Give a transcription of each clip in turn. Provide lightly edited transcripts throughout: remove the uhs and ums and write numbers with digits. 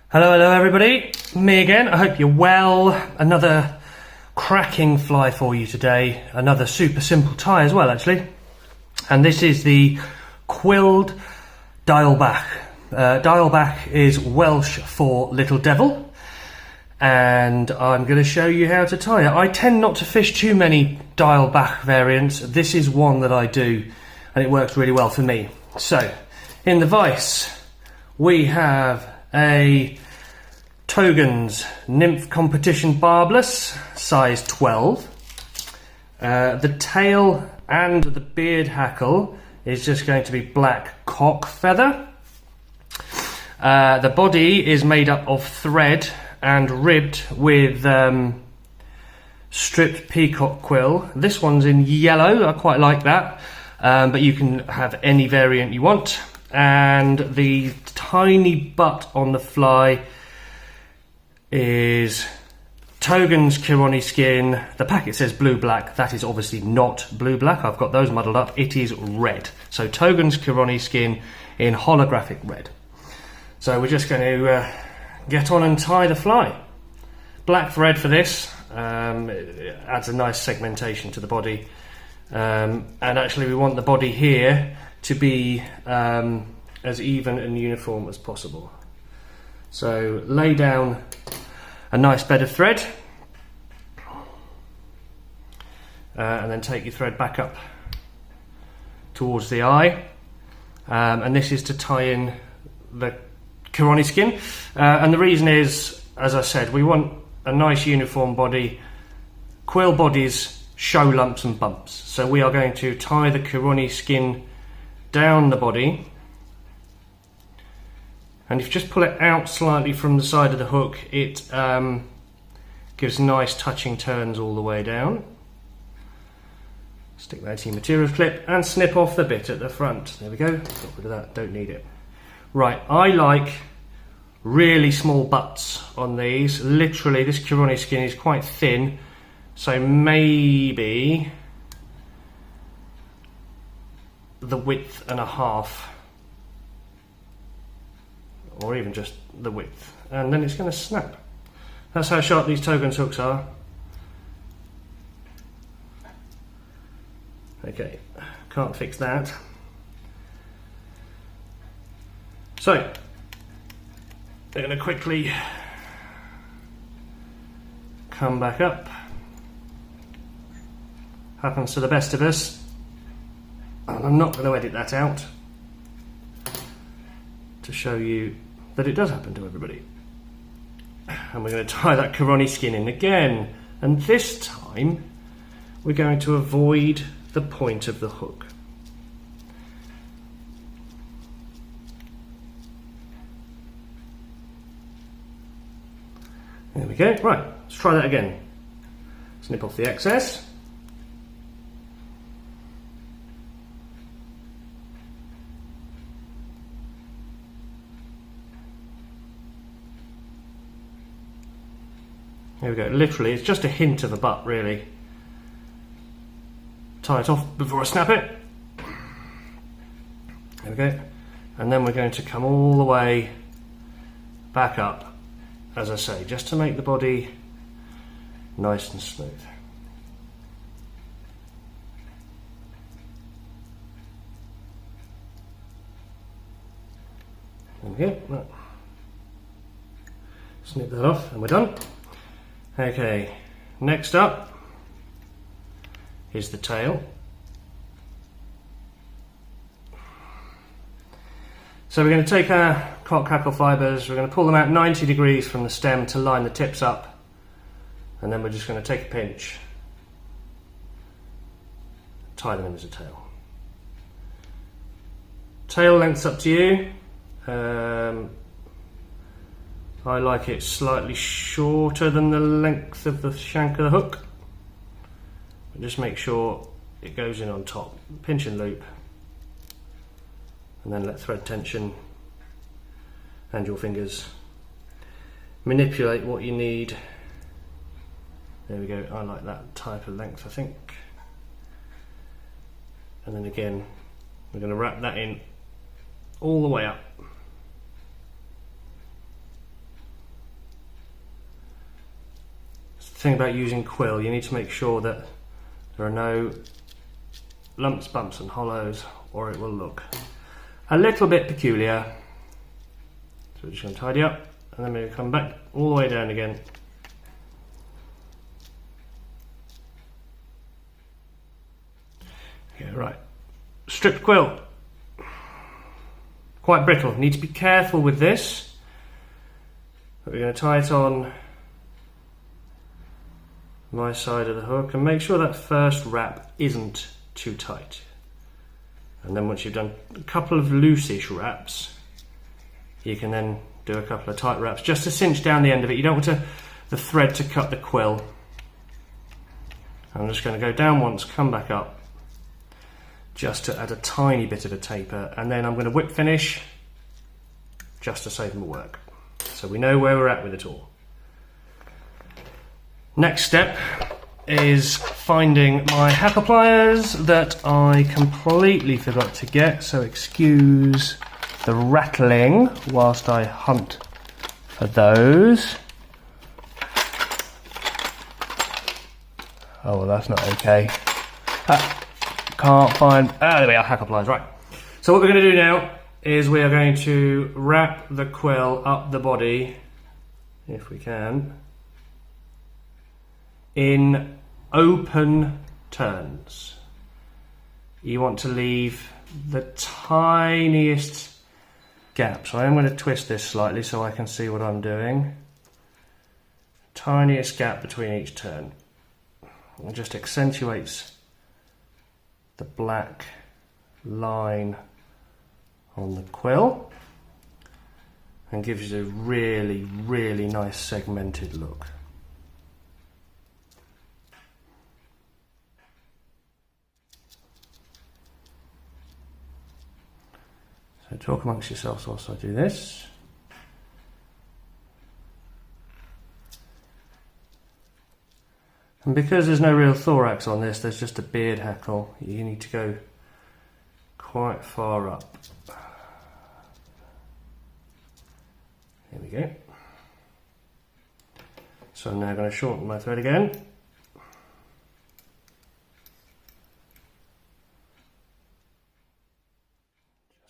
Hello everybody, me again. I hope you're well. Another cracking fly for you today. Another super simple tie as well actually. And this is the Quill Diawl Bach. Diawl Bach is Welsh for little devil. And I'm going to show you how to tie it. I tend not to fish too many Diawl Bach variants. This is one that I do and it works really well for me. So, in the vise we have a Togens Nymph Competition Barbless, size 12. The tail and the beard hackle is just going to be black cock feather. The body is made up of thread and ribbed with stripped peacock quill. This one's in yellow, I quite like that, but you can have any variant you want. And the tiny butt on the fly is Togens Kironi skin. The packet says blue-black. That is obviously not blue-black. I've got those muddled up. It is red. So Togens Kironi skin in holographic red. So we're just going to get on and tie the fly. Black thread for this. It adds a nice segmentation to the body. And actually we want the body here to be as even and uniform as possible. So lay down a nice bed of thread and then take your thread back up towards the eye, and this is to tie in the Kironi skin, and the reason is, as I said, we want a nice uniform body. Quill bodies show lumps and bumps, so we are going to tie the Kironi skin down the body, and if you just pull it out slightly from the side of the hook, it gives nice touching turns all the way down. Stick that to your materials clip and snip off the bit at the front. There we go, got rid of that, don't need it. Right, I like really small butts on these. Literally, this Kironi skin is quite thin, so maybe the width and a half, or even just the width, and then it's going to snap. That's how sharp these Togens hooks are. Okay, can't fix that. So, they're going to quickly come back up. Happens to the best of us. And I'm not going to edit that out to show you that it does happen to everybody. And we're going to tie that Kironi skin in again, and this time we're going to avoid the point of the hook. There we go. Right, let's try that again. Snip off the excess. There we go, literally, it's just a hint of a butt really. Tie it off before I snap it. There we go. And then we're going to come all the way back up, as I say, just to make the body nice and smooth. There we go. Right. Snip that off and we're done. Okay, next up is the tail. So we're going to take our cock hackle fibres, we're going to pull them out 90 degrees from the stem to line the tips up, and then we're just going to take a pinch, tie them in as a tail. Tail length's up to you. I like it slightly shorter than the length of the shank of the hook. But just make sure it goes in on top. Pinch and loop. And then let thread tension and your fingers manipulate what you need. There we go, I like that type of length, I think. And then again, we're going to wrap that in all the way up. thing about using quill, you need to make sure that there are no lumps, bumps and hollows, or it will look a little bit peculiar. So we're just going to tidy up, and then we're going to come back all the way down again. Okay, right. Stripped quill. Quite brittle. Need to be careful with this. But we're going to tie it on my side of the hook and make sure that first wrap isn't too tight. And then once you've done a couple of loose-ish wraps, you can then do a couple of tight wraps just to cinch down the end of it. You don't want the thread to cut the quill. I'm just going to go down once, come back up, just to add a tiny bit of a taper, and then I'm going to whip finish just to save more work. So we know where we're at with it all. Next step is finding my hackle pliers that I completely forgot to get, so excuse the rattling whilst I hunt for those. Oh, well, that's not okay. Can't find, there we are, hackle pliers, right. So what we're going to do now is we are going to wrap the quill up the body, if we can, in open turns. You want to leave the tiniest gap. So I am going to twist this slightly so I can see what I'm doing. Tiniest gap between each turn. It just accentuates the black line on the quill and gives you a really, really nice segmented look. So talk amongst yourselves whilst I do this. And because there's no real thorax on this, there's just a beard hackle, you need to go quite far up. Here we go. So I'm now going to shorten my thread again.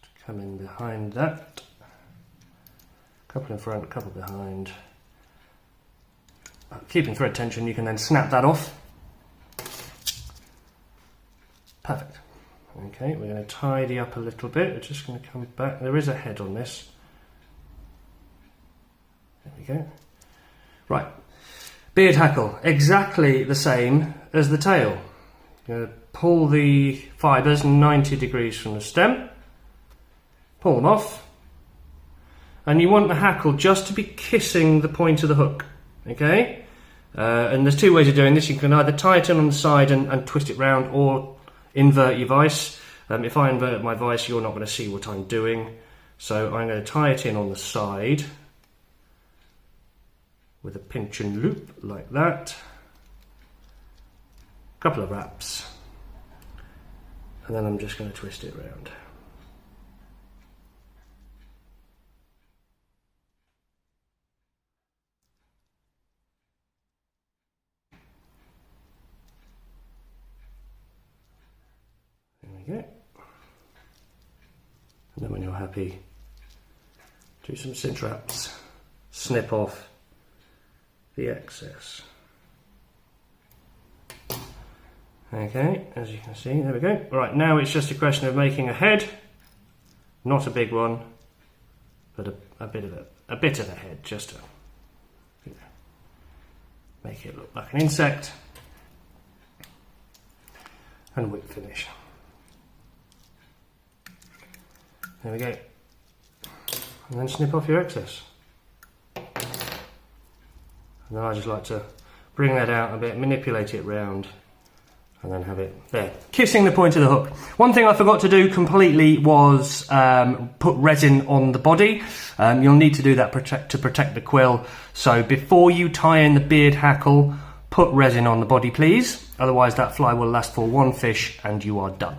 Just come in behind that. Couple in front, couple behind. Keeping thread tension, you can then snap that off. Perfect. Okay, we're going to tidy up a little bit. We're just going to come back. There is a head on this. There we go. Right. Beard hackle, exactly the same as the tail. You're going to pull the fibres 90 degrees from the stem. Pull them off. And you want the hackle just to be kissing the point of the hook. Okay? And there's two ways of doing this. You can either tie it in on the side and twist it round, or invert your vice. If I invert my vice, you're not going to see what I'm doing. So I'm going to tie it in on the side with a pinch and loop like that. A couple of wraps. And then I'm just going to twist it round. There we go. And then when you're happy, do some cinch wraps, snip off the excess. Okay, as you can see, there we go. Right, now it's just a question of making a head, not a big one, but a bit of a head, just to, you know, make it look like an insect, and whip finish. There we go. And then snip off your excess. And then I just like to bring that out a bit, manipulate it round, and then have it there, kissing the point of the hook. One thing I forgot to do completely was put resin on the body. You'll need to do that to protect the quill. So before you tie in the beard hackle, put resin on the body, please. Otherwise that fly will last for one fish and you are done.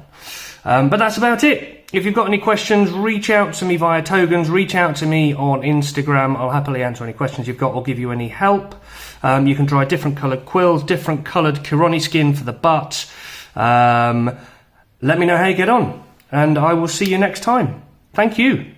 But that's about it. If you've got any questions, reach out to me via Togens, reach out to me on Instagram. I'll happily answer any questions you've got or give you any help. You can try different coloured quills, different coloured Kironi skin for the butt. Let me know how you get on, and I will see you next time. Thank you.